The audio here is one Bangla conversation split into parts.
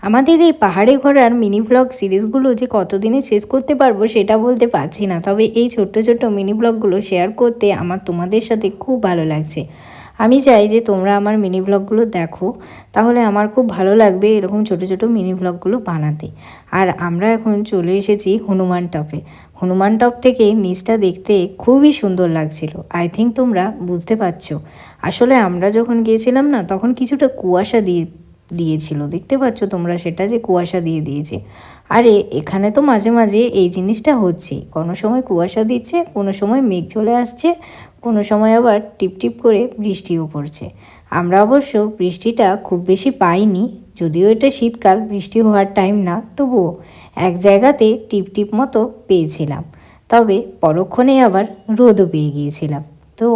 আমাদের এই পাহাড়ে ঘোরার মিনি ব্লগ সিরিজগুলো যে কতদিনে শেষ করতে পারবো সেটা বলতে পারছি না, তবে এই ছোট্ট ছোট্ট মিনি ব্লগগুলো শেয়ার করতে আমার তোমাদের সাথে খুব ভালো লাগছে। আমি চাই যে তোমরা আমার মিনি ব্লগগুলো দেখো, তাহলে আমার খুব ভালো লাগবে এরকম ছোট ছোট মিনি ব্লগগুলো বানাতে। আর আমরা এখন চলে এসেছি হনুমান টপে। হনুমান টপ থেকে নিচটা দেখতে খুবই সুন্দর লাগছিল। আই থিঙ্ক তোমরা বুঝতে পারছো। আসলে আমরা যখন গিয়েছিলাম না, তখন কিছুটা কুয়াশা দিয়েছিল, দেখতে পাচ্ছ তোমরা সেটা যে কুয়াশা দিয়েছে। আরে এখানে তো মাঝে মাঝে এই জিনিসটা হচ্ছে, কোনো সময় কুয়াশা দিচ্ছে, কোনো সময় মেঘ চলে আসছে, কোনো সময় আবার টিপটিপ করে বৃষ্টিও পড়ছে। আমরা অবশ্য বৃষ্টিটা খুব বেশি পাইনি, যদিও এটা শীতকাল, বৃষ্টি হওয়ার টাইম না, তবুও এক জায়গাতে টিপটিপ মতো পেয়েছিলাম। তবে পরক্ষণে আবার রোদও পেয়ে গিয়েছিলাম। তো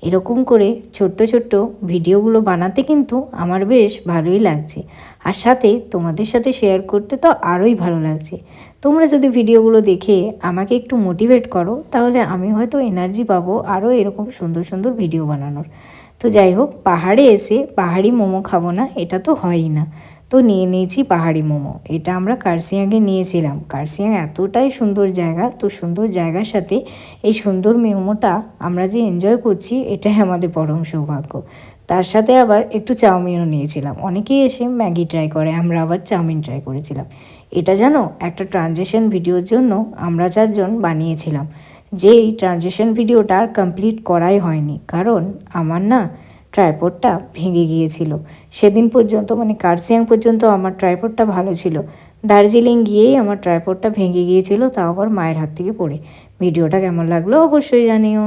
এরকম করে ছোট্ট ছোট্ট ভিডিওগুলো বানাতে কিন্তু আমার বেশ ভালোই লাগছে, আর সাথে তোমাদের সাথে শেয়ার করতে তো আরোই ভালো লাগছে। তোমরা যদি ভিডিওগুলো দেখে আমাকে একটু মোটিভেট করো, তাহলে আমি হয়তো এনার্জি পাবো আরও এরকম সুন্দর সুন্দর ভিডিও বানানোর। তো যাই হোক, পাহাড়ে এসে পাহাড়ি মোমো খাবো না এটা তো হয়ই না। তো নিয়ে নিয়েছি পাহাড়ি মোমো। এটা আমরা কার্সিয়াংয়ে নিয়েছিলাম। কার্সিয়াং এতটাই সুন্দর জায়গা, তো সুন্দর জায়গার সাথে এই সুন্দর মোমোটা আমরা যে এনজয় করছি, এটাই আমাদের পরম সৌভাগ্য। তার সাথে আবার একটু চাউমিনও নিয়েছিলাম। অনেকেই এসে ম্যাগি ট্রাই করে, আমরা আবার চাউমিন ট্রাই করেছিলাম। এটা জানো, একটা ট্রানজেকশন ভিডিওর জন্য আমরা 4জন বানিয়েছিলাম। যেই ট্রানজেকশন ভিডিওটা আর কমপ্লিট করাই হয়নি, কারণ আমার না ট্রাইপডটা ভেঙে গিয়েছিল। সেদিন পর্যন্ত মানে কার্সিয়াং পর্যন্ত আমার ট্রাইপডটা ভালো ছিল, দার্জিলিং গিয়েই আমার ট্রাইপডটা ভেঙে গিয়েছিল, তাও আবার মায়ের হাত থেকে পড়ে। ভিডিওটা কেমন লাগলো অবশ্যই জানিও।